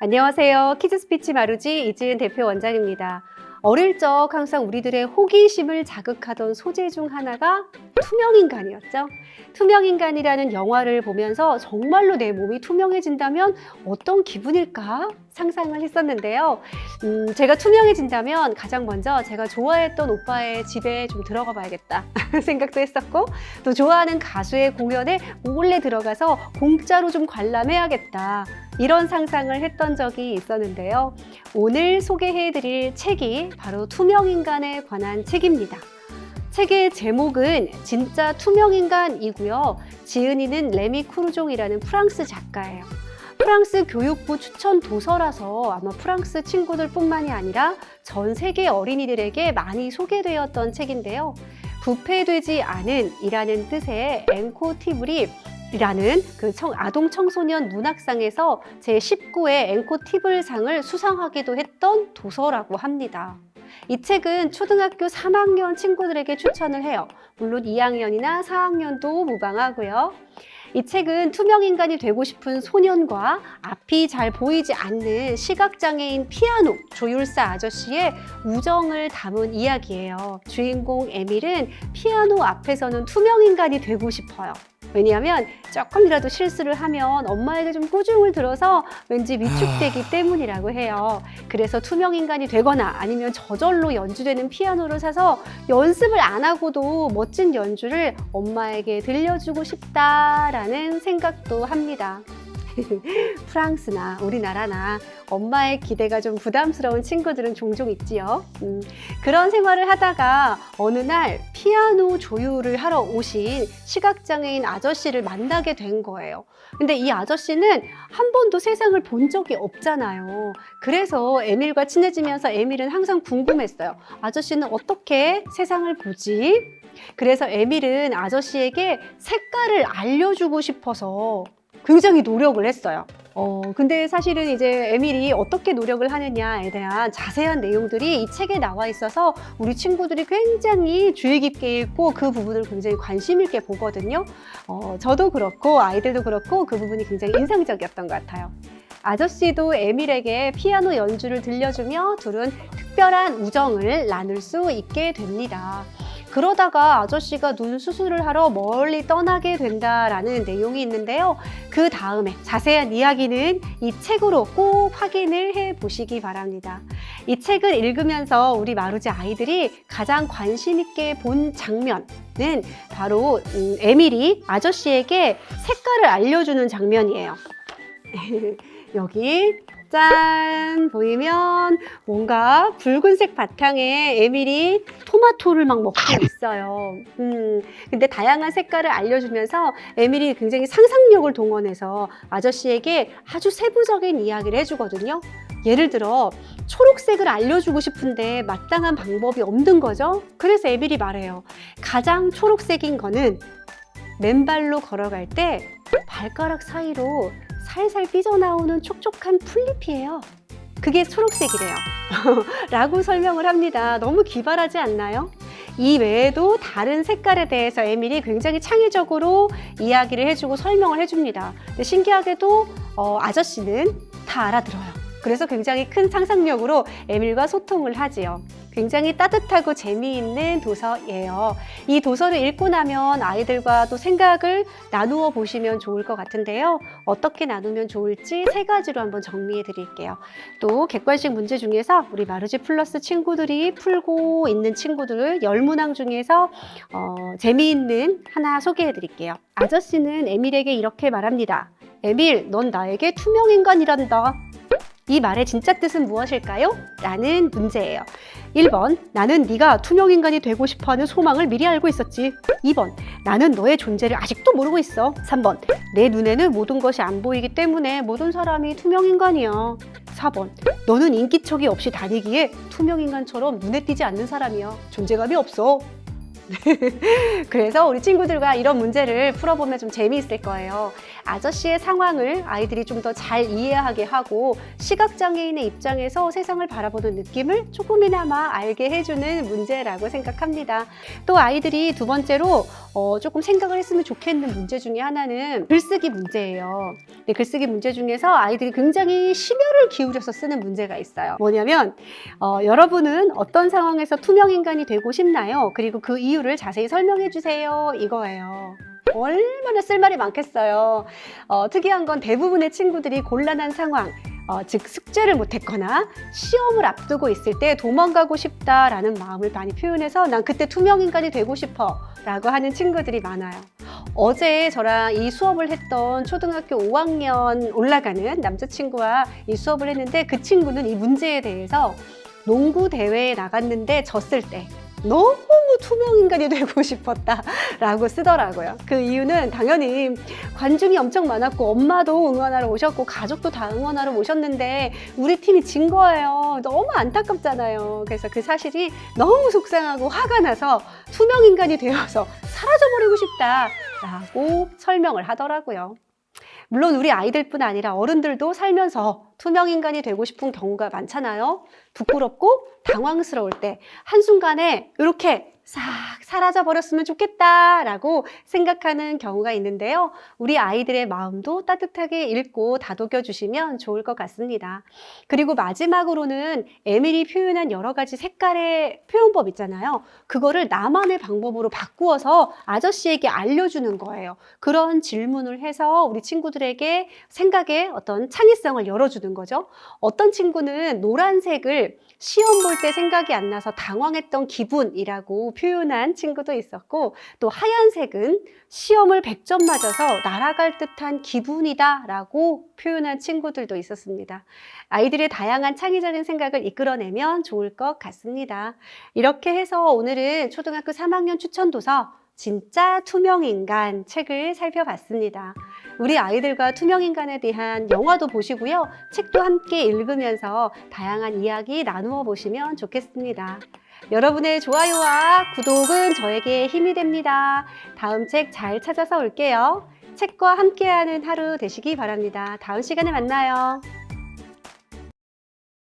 안녕하세요. 키즈스피치 마루지 이지은 대표 원장입니다. 어릴 적 항상 우리들의 호기심을 자극하던 소재 중 하나가 투명인간이었죠. 투명인간이라는 영화를 보면서 정말로 내 몸이 투명해진다면 어떤 기분일까 상상을 했었는데요. 제가 투명해진다면 가장 먼저 제가 좋아했던 오빠의 집에 좀 들어가 봐야겠다 생각도 했었고, 또 좋아하는 가수의 공연에 몰래 들어가서 공짜로 좀 관람해야겠다, 이런 상상을 했던 적이 있었는데요. 오늘 소개해드릴 책이 바로 투명인간에 관한 책입니다. 책의 제목은 진짜 투명인간이고요. 지은이는 레미 쿠르종이라는 프랑스 작가예요. 프랑스 교육부 추천 도서라서 아마 프랑스 친구들 뿐만이 아니라 전 세계 어린이들에게 많이 소개되었던 책인데요. 부패되지 않은 이라는 뜻의 앵코티브리 라는 그 아동 청소년 문학상에서 제19회 앵코티블상을 수상하기도 했던 도서라고 합니다. 이 책은 초등학교 3학년 친구들에게 추천을 해요. 물론 2학년이나 4학년도 무방하고요. 이 책은 투명인간이 되고 싶은 소년과 앞이 잘 보이지 않는 시각장애인 피아노 조율사 아저씨의 우정을 담은 이야기예요. 주인공 에밀은 피아노 앞에서는 투명인간이 되고 싶어요. 왜냐하면 조금이라도 실수를 하면 엄마에게 좀 꾸중을 들어서 왠지 위축되기 때문이라고 해요. 그래서 투명인간이 되거나 아니면 저절로 연주되는 피아노를 사서 연습을 안 하고도 멋진 연주를 엄마에게 들려주고 싶다라는 생각도 합니다. 프랑스나 우리나라나 엄마의 기대가 좀 부담스러운 친구들은 종종 있지요. 그런 생활을 하다가 어느 날 피아노 조율을 하러 오신 시각장애인 아저씨를 만나게 된 거예요. 근데 이 아저씨는 한 번도 세상을 본 적이 없잖아요. 그래서 에밀과 친해지면서 에밀은 항상 궁금했어요. 아저씨는 어떻게 세상을 보지? 그래서 에밀은 아저씨에게 색깔을 알려주고 싶어서 굉장히 노력을 했어요. 근데 사실은 이제 에밀이 어떻게 노력을 하느냐에 대한 자세한 내용들이 이 책에 나와 있어서 우리 친구들이 굉장히 주의 깊게 읽고 그 부분을 굉장히 관심 있게 보거든요. 저도 그렇고 아이들도 그렇고 그 부분이 굉장히 인상적이었던 것 같아요. 아저씨도 에밀에게 피아노 연주를 들려주며 둘은 특별한 우정을 나눌 수 있게 됩니다. 그러다가 아저씨가 눈 수술을 하러 멀리 떠나게 된다라는 내용이 있는데요. 그 다음에 자세한 이야기는 이 책으로 꼭 확인을 해 보시기 바랍니다. 이 책을 읽으면서 우리 마루지 아이들이 가장 관심 있게 본 장면은 바로 에밀이 아저씨에게 색깔을 알려주는 장면이에요. 여기 짠! 보이면 뭔가 붉은색 바탕에 에밀이 토마토를 막 먹고 있어요. 근데 다양한 색깔을 알려주면서 에밀이 굉장히 상상력을 동원해서 아저씨에게 아주 세부적인 이야기를 해주거든요. 예를 들어 초록색을 알려주고 싶은데 마땅한 방법이 없는 거죠. 그래서 에밀이 말해요. 가장 초록색인 거는 맨발로 걸어갈 때 발가락 사이로 살살 삐져나오는 촉촉한 풀잎이에요. 그게 초록색이래요. 라고 설명을 합니다. 너무 기발하지 않나요? 이 외에도 다른 색깔에 대해서 에밀이 굉장히 창의적으로 이야기를 해주고 설명을 해줍니다. 근데 신기하게도 아저씨는 다 알아들어요. 그래서 굉장히 큰 상상력으로 에밀과 소통을 하지요. 굉장히 따뜻하고 재미있는 도서예요. 이 도서를 읽고 나면 아이들과 또 생각을 나누어 보시면 좋을 것 같은데요. 어떻게 나누면 좋을지 3가지로 한번 정리해 드릴게요. 또 객관식 문제 중에서 우리 마루지 플러스 친구들이 풀고 있는 친구들 10문항 중에서 재미있는 하나 소개해 드릴게요. 아저씨는 에밀에게 이렇게 말합니다. 에밀, 넌 나에게 투명인간이란다. 이 말의 진짜 뜻은 무엇일까요? 라는 문제예요. 1번, 나는 네가 투명인간이 되고 싶어하는 소망을 미리 알고 있었지. 2번, 나는 너의 존재를 아직도 모르고 있어. 3번, 내 눈에는 모든 것이 안 보이기 때문에 모든 사람이 투명인간이야. 4번, 너는 인기척이 없이 다니기에 투명인간처럼 눈에 띄지 않는 사람이야. 존재감이 없어. 그래서 우리 친구들과 이런 문제를 풀어보면 좀 재미있을 거예요. 아저씨의 상황을 아이들이 좀 더 잘 이해하게 하고 시각장애인의 입장에서 세상을 바라보는 느낌을 조금이나마 알게 해주는 문제라고 생각합니다. 또 아이들이 두 번째로 조금 생각을 했으면 좋겠는 문제 중에 하나는 글쓰기 문제예요. 근데 글쓰기 문제 중에서 아이들이 굉장히 심혈을 기울여서 쓰는 문제가 있어요. 뭐냐면 여러분은 어떤 상황에서 투명인간이 되고 싶나요? 그리고 그 이유를 자세히 설명해 주세요. 이거예요. 얼마나 쓸말이 많겠어요. 특이한 건 대부분의 친구들이 곤란한 상황, 즉 숙제를 못했거나 시험을 앞두고 있을 때 도망가고 싶다라는 마음을 많이 표현해서 난 그때 투명인간이 되고 싶어 라고 하는 친구들이 많아요. 어제 저랑 이 수업을 했던 초등학교 5학년 올라가는 남자친구와 이 수업을 했는데 그 친구는 이 문제에 대해서 농구 대회에 나갔는데 졌을 때 너무 투명인간이 되고 싶었다라고 쓰더라고요. 그 이유는 당연히 관중이 엄청 많았고 엄마도 응원하러 오셨고 가족도 다 응원하러 오셨는데 우리 팀이 진 거예요. 너무 안타깝잖아요. 그래서 그 사실이 너무 속상하고 화가 나서 투명인간이 되어서 사라져버리고 싶다라고 설명을 하더라고요. 물론 우리 아이들뿐 아니라 어른들도 살면서 투명인간이 되고 싶은 경우가 많잖아요. 부끄럽고 당황스러울 때 한순간에 이렇게 싹 사라져 버렸으면 좋겠다라고 생각하는 경우가 있는데요. 우리 아이들의 마음도 따뜻하게 읽고 다독여 주시면 좋을 것 같습니다. 그리고 마지막으로는 에밀이 표현한 여러 가지 색깔의 표현법 있잖아요. 그거를 나만의 방법으로 바꾸어서 아저씨에게 알려주는 거예요. 그런 질문을 해서 우리 친구들에게 생각의 어떤 창의성을 열어주는 거죠. 어떤 친구는 노란색을 시험 볼 때 생각이 안 나서 당황했던 기분이라고 표현한 친구도 있었고, 또 하얀색은 시험을 100점 맞아서 날아갈 듯한 기분이다 라고 표현한 친구들도 있었습니다. 아이들의 다양한 창의적인 생각을 이끌어내면 좋을 것 같습니다. 이렇게 해서 오늘은 초등학교 3학년 추천도서 진짜 투명인간 책을 살펴봤습니다. 우리 아이들과 투명인간에 대한 영화도 보시고요. 책도 함께 읽으면서 다양한 이야기 나누어 보시면 좋겠습니다. 여러분의 좋아요와 구독은 저에게 힘이 됩니다. 다음 책 잘 찾아서 올게요. 책과 함께하는 하루 되시기 바랍니다. 다음 시간에 만나요.